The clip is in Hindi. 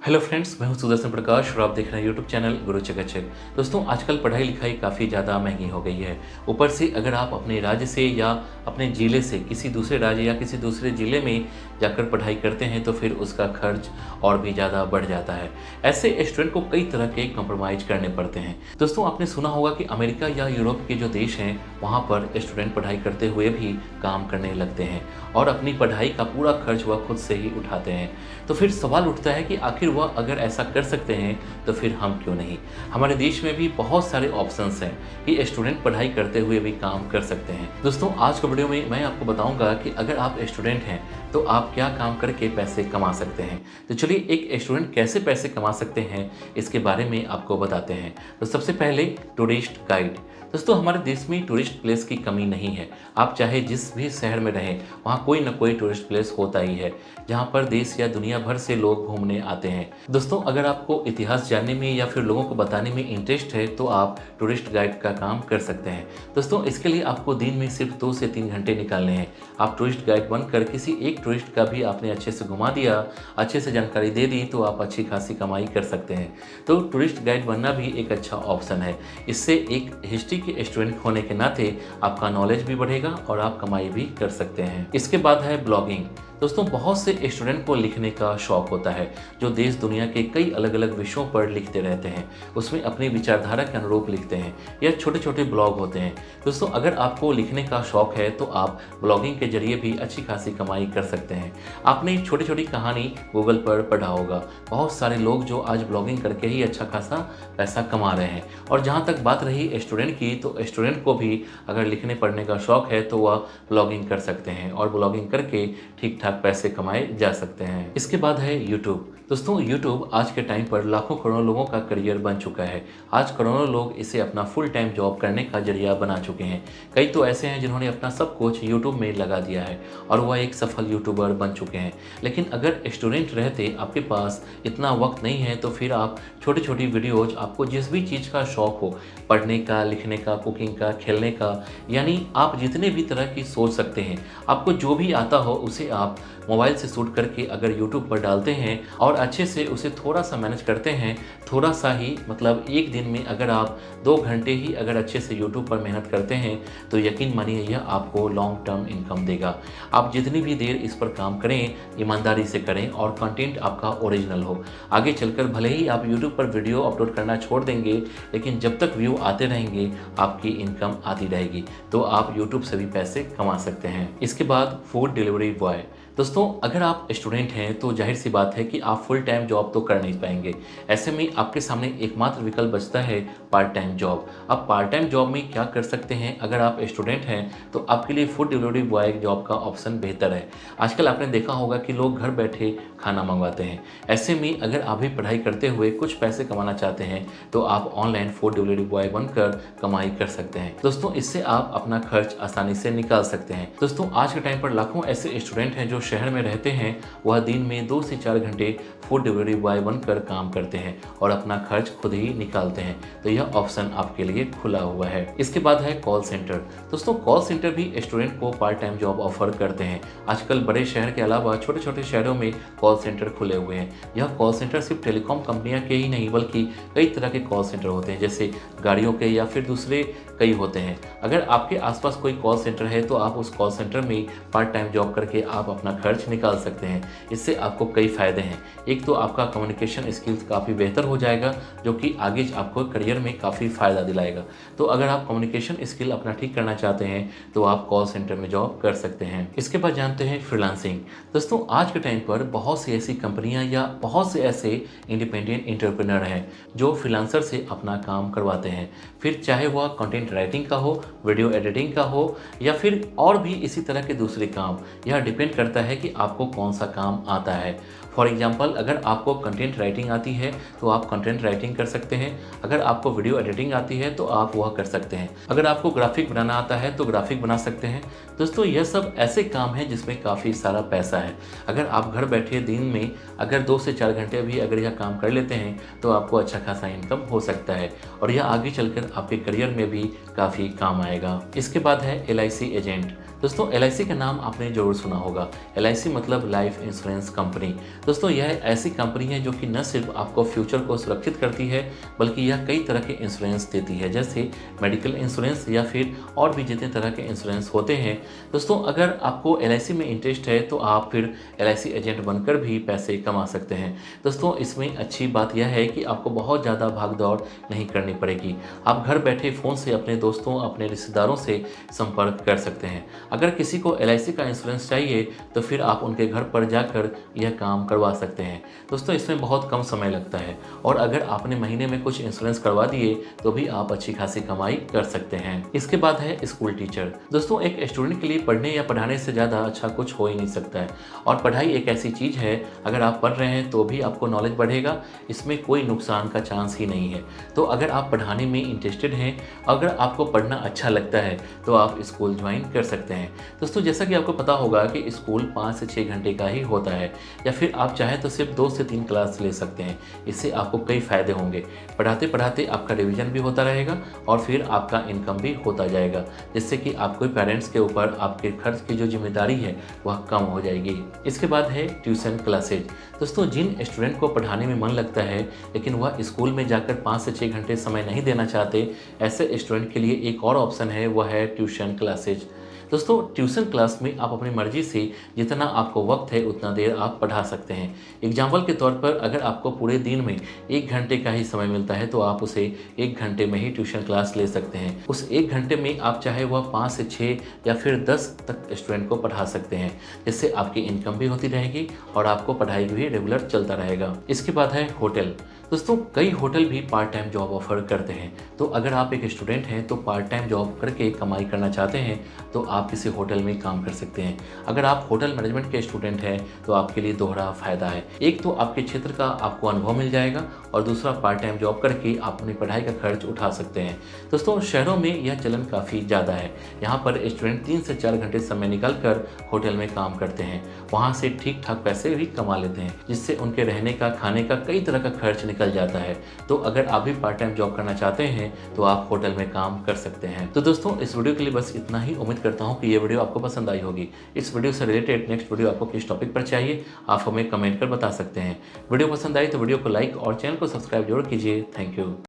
हेलो फ्रेंड्स, मैं हूं सुदर्शन प्रकाश और आप देख रहे हैं यूट्यूब चैनल गुरु चकाचक। दोस्तों, आजकल पढ़ाई लिखाई काफ़ी ज़्यादा महंगी हो गई है। ऊपर से अगर आप अपने राज्य से या अपने ज़िले से किसी दूसरे राज्य या किसी दूसरे ज़िले में जाकर पढ़ाई करते हैं तो फिर उसका खर्च और भी ज़्यादा बढ़ जाता है। ऐसे स्टूडेंट को कई तरह के कंप्रोमाइज़ करने पड़ते हैं। दोस्तों, आपने सुना होगा कि अमेरिका या यूरोप के जो देश हैं वहाँ पर स्टूडेंट पढ़ाई करते हुए भी काम करने लगते हैं और अपनी पढ़ाई का पूरा खर्च वह खुद से ही उठाते हैं। तो फिर सवाल उठता है कि आखिर वह अगर ऐसा कर सकते हैं तो फिर हम क्यों नहीं। हमारे देश में भी बहुत सारे ऑप्शंस हैं कि स्टूडेंट पढ़ाई करते हुए भी काम कर सकते हैं। दोस्तों, आज के वीडियो में मैं आपको बताऊंगा कि अगर आप स्टूडेंट हैं तो आप क्या काम करके पैसे कमा सकते हैं। तो चलिए, एक स्टूडेंट कैसे पैसे कमा सकते हैं इसके बारे में आपको बताते हैं। तो सबसे पहले टूरिस्ट गाइड। दोस्तों, हमारे देश में टूरिस्ट प्लेस की कमी नहीं है। आप चाहे जिस भी शहर में रहें, वहाँ कोई ना कोई टूरिस्ट प्लेस होता ही है जहाँ पर देश या दुनिया भर से लोग घूमने आते हैं। दोस्तों, अगर आपको इतिहास जानने में या फिर लोगों को बताने में इंटरेस्ट है तो आप टूरिस्ट गाइड का काम कर सकते हैं। दोस्तों, इसके लिए आपको दिन में सिर्फ 2 से 3 घंटे निकालने हैं। आप टूरिस्ट गाइड बनकर किसी एक टूरिस्ट का भी आपने अच्छे से घुमा दिया, अच्छे से जानकारी दे दी तो आप अच्छी खासी कमाई कर सकते हैं। तो टूरिस्ट गाइड बनना भी एक अच्छा ऑप्शन है। इससे एक हिस्ट्री के स्टूडेंट होने के नाते आपका नॉलेज भी बढ़ेगा और आप कमाई भी कर सकते हैं। इसके बाद है ब्लॉगिंग। दोस्तों, बहुत से स्टूडेंट को लिखने का शौक होता है जो देश दुनिया के कई अलग अलग विषयों पर लिखते रहते हैं। उसमें अपनी विचारधारा के अनुरूप लिखते हैं या छोटे छोटे ब्लॉग होते हैं। दोस्तों, अगर आपको लिखने का शौक है तो आप ब्लॉगिंग के जरिए भी अच्छी खासी कमाई कर सकते हैं। आपने छोटी छोटी कहानी गूगल पर पढ़ा होगा, बहुत सारे लोग जो आज ब्लॉगिंग करके ही अच्छा खासा पैसा कमा रहे हैं। और जहाँ तक बात रही स्टूडेंट की, तो स्टूडेंट को भी अगर लिखने पढ़ने का शौक है तो वह ब्लॉगिंग कर सकते हैं और ब्लॉगिंग करके ठीक ठाक पैसे कमाए जा सकते हैं। इसके बाद है यूट्यूब। दोस्तों, यूट्यूब आज के टाइम पर लाखों करोड़ों लोगों का करियर बन चुका है। आज करोड़ों लोग इसे अपना फुल टाइम जॉब करने का जरिया बना चुके हैं। कई तो ऐसे हैं जिन्होंने अपना सब कुछ यूट्यूब में लगा दिया है और वह एक सफल यूट्यूबर बन चुके हैं। लेकिन अगर स्टूडेंट रहते आपके पास इतना वक्त नहीं है तो फिर आप छोटी छोटी वीडियोज, आपको जिस भी चीज़ का शौक हो, पढ़ने का, लिखने का, कुकिंग का, खेलने का, यानी आप जितने भी तरह की सोच सकते हैं, आपको जो भी आता हो उसे आप मोबाइल से शूट करके अगर यूट्यूब पर डालते हैं और अच्छे से उसे थोड़ा सा मैनेज करते हैं, थोड़ा सा ही, मतलब एक दिन में अगर आप 2 घंटे ही अगर अच्छे से यूट्यूब पर मेहनत करते हैं तो यकीन मानिए यह आपको लॉन्ग टर्म इनकम देगा। आप जितनी भी देर इस पर काम करें, ईमानदारी से करें और कंटेंट आपका ओरिजिनल हो। आगे चलकर भले ही आप यूट्यूब पर वीडियो अपलोड करना छोड़ देंगे, लेकिन जब तक व्यू आते रहेंगे आपकी इनकम आती रहेगी, तो आप यूट्यूब से भी पैसे कमा सकते हैं। इसके बाद फूड डिलीवरी बॉय। दोस्तों, अगर आप स्टूडेंट हैं तो जाहिर सी बात है कि आप फुल टाइम जॉब तो कर नहीं पाएंगे। ऐसे में आपके सामने एकमात्र विकल्प बचता है पार्ट टाइम जॉब। अब पार्ट टाइम जॉब में क्या कर सकते हैं? अगर आप स्टूडेंट हैं तो आपके लिए फूड डिलीवरी बॉय जॉब का ऑप्शन बेहतर है। आजकल आपने देखा होगा कि लोग घर बैठे खाना मंगवाते हैं। ऐसे में अगर आप भी पढ़ाई करते हुए कुछ पैसे कमाना चाहते हैं तो आप ऑनलाइन फूड डिलीवरी बॉय बनकर कमाई कर सकते हैं। दोस्तों, इससे आप अपना खर्च आसानी से निकाल सकते हैं। दोस्तों, आज के टाइम पर लाखों ऐसे स्टूडेंट हैं जो शहर में रहते हैं, वह दिन में 2 से 4 घंटे फूड डिलीवरी बॉय बनकर काम करते हैं और अपना खर्च खुद ही निकालते हैं। तो यह ऑप्शन आपके लिए खुला हुआ है। इसके बाद है कॉल सेंटर। दोस्तों, कॉल सेंटर भी स्टूडेंट को पार्ट टाइम जॉब ऑफर करते हैं। आजकल बड़े शहर के अलावा छोटे छोटे शहरों में कॉल सेंटर खुले हुए हैं। यह कॉल सेंटर सिर्फ टेलीकॉम कंपनियां के ही नहीं बल्कि कई तरह के कॉल सेंटर होते हैं, जैसे गाड़ियों के या फिर दूसरे कई होते हैं। अगर आपके आसपास कोई कॉल सेंटर है तो आप उस कॉल सेंटर में पार्ट टाइम जॉब करके आप अपना खर्च निकाल सकते हैं। इससे आपको कई फ़ायदे हैं। एक तो आपका कम्युनिकेशन स्किल्स काफ़ी बेहतर हो जाएगा जो कि आगे आपको करियर में काफ़ी फ़ायदा दिलाएगा। तो अगर आप कम्युनिकेशन स्किल अपना ठीक करना चाहते हैं तो आप कॉल सेंटर में जॉब कर सकते हैं। इसके बाद जानते हैं फ्रीलांसिंग। दोस्तों, आज के टाइम पर बहुत सी ऐसी कंपनियां या बहुत से ऐसे इंडिपेंडेंट एंटरप्रेन्योर हैं जो फ्रीलांसर से अपना काम करवाते हैं। फिर चाहे वह कंटेंट राइटिंग का हो, वीडियो एडिटिंग का हो या फिर और भी इसी तरह के दूसरे काम, यह डिपेंड करता है कि आपको कौन सा काम आता है। फॉर एग्जाम्पल, अगर आपको कंटेंट राइटिंग आती है तो आप कंटेंट राइटिंग कर सकते हैं। अगर आपको वीडियो एडिटिंग आती है तो आप वह कर सकते हैं। अगर आपको ग्राफिक बनाना आता है तो ग्राफिक बना सकते हैं। दोस्तों, यह सब ऐसे काम हैं जिसमें काफ़ी सारा पैसा है। अगर आप घर बैठे दिन में अगर 2 से 4 घंटे भी अगर यह काम कर लेते हैं तो आपको अच्छा खासा इनकम हो सकता है और यह आगे चलकर आपके करियर में भी काफ़ी काम आएगा। इसके बाद है LIC एजेंट। दोस्तों LIC का नाम आपने ज़रूर सुना होगा। LIC मतलब लाइफ इंश्योरेंस कंपनी। दोस्तों यह ऐसी कंपनी है जो कि न सिर्फ आपको फ्यूचर को सुरक्षित करती है, बल्कि यह कई तरह के इंश्योरेंस देती है, जैसे मेडिकल इंश्योरेंस या फिर और भी जितने तरह के इंश्योरेंस होते हैं। दोस्तों अगर आपको LIC में इंटरेस्ट है तो आप फिर LIC एजेंट बनकर भी पैसे कमा सकते हैं। दोस्तों इसमें अच्छी बात यह है कि आपको बहुत ज़्यादा भाग दौड़ नहीं करनी पड़ेगी। आप घर बैठे फ़ोन से अपने दोस्तों, अपने रिश्तेदारों से संपर्क कर सकते हैं। अगर किसी को LIC का इंश्योरेंस चाहिए तो फिर आप उनके घर पर जाकर यह काम करवा सकते हैं। दोस्तों इसमें बहुत कम समय लगता है और अगर आपने महीने में कुछ इंश्योरेंस करवा दिए तो भी आप अच्छी खासी कमाई कर सकते हैं। इसके बाद है स्कूल टीचर। दोस्तों एक स्टूडेंट के लिए पढ़ने या पढ़ाने से ज़्यादा अच्छा कुछ हो ही नहीं सकता है और पढ़ाई एक ऐसी चीज़ है, अगर आप पढ़ रहे हैं तो भी आपको नॉलेज बढ़ेगा, इसमें कोई नुकसान का चांस ही नहीं है। तो अगर आप पढ़ाने में इंटरेस्टेड हैं, अगर आपको पढ़ना अच्छा लगता है तो आप स्कूल ज्वाइन कर सकते हैं। दोस्तों जैसा कि आपको पता होगा कि स्कूल 5 से 6 घंटे का ही होता है, या फिर आप चाहें तो सिर्फ 2 से 3 क्लास ले सकते हैं। इससे आपको कई फ़ायदे होंगे। पढ़ाते पढ़ाते आपका रिवीजन भी होता रहेगा और फिर आपका इनकम भी होता जाएगा, जिससे कि आपको पेरेंट्स के ऊपर आपके खर्च की जो जिम्मेदारी है वह कम हो जाएगी। इसके बाद है ट्यूशन क्लासेज। दोस्तों जिन स्टूडेंट को पढ़ाने में मन लगता है लेकिन वह स्कूल में जाकर 5 से 6 घंटे समय नहीं देना चाहते, ऐसे स्टूडेंट के लिए एक और ऑप्शन है, वह है ट्यूशन क्लासेज। दोस्तों ट्यूशन क्लास में आप अपनी मर्जी से जितना आपको वक्त है उतना देर आप पढ़ा सकते हैं। एग्जाम्पल के तौर पर अगर आपको पूरे दिन में 1 घंटे का ही समय मिलता है तो आप उसे 1 घंटे में ही ट्यूशन क्लास ले सकते हैं। उस 1 घंटे में आप चाहे वह 5 से 6 या फिर 10 तक स्टूडेंट को पढ़ा सकते हैं, जिससे आपकी इनकम भी होती रहेगी और आपको पढ़ाई भी रेगुलर चलता रहेगा। इसके बाद है होटल। दोस्तों कई होटल भी पार्ट टाइम जॉब ऑफर करते हैं, तो अगर आप एक स्टूडेंट हैं तो पार्ट टाइम जॉब करके कमाई करना चाहते हैं तो आप किसी होटल में काम कर सकते हैं। अगर आप होटल मैनेजमेंट के स्टूडेंट हैं तो आपके लिए दोहरा फायदा है। एक तो आपके क्षेत्र का आपको अनुभव मिल जाएगा और दूसरा पार्ट टाइम जॉब करके आप अपनी पढ़ाई का खर्च उठा सकते हैं। दोस्तों शहरों में यह चलन काफ़ी ज़्यादा है। यहाँ पर स्टूडेंट 3 से 4 घंटे समय निकाल कर होटल में काम करते हैं, वहाँ से ठीक ठाक पैसे भी कमा लेते हैं, जिससे उनके रहने का, खाने का, कई तरह का खर्च निकल जाता है। तो अगर आप भी पार्ट टाइम जॉब करना चाहते हैं तो आप होटल में काम कर सकते हैं। तो दोस्तों इस वीडियो के लिए बस इतना ही। उम्मीद करता हूँ कि ये वीडियो आपको पसंद आई होगी। इस वीडियो से रिलेटेड नेक्स्ट वीडियो आपको किस टॉपिक पर चाहिए आप हमें कमेंट कर बता सकते हैं। वीडियो पसंद आई तो वीडियो को लाइक और चैनल को सब्सक्राइब जरूर कीजिए। Thank you.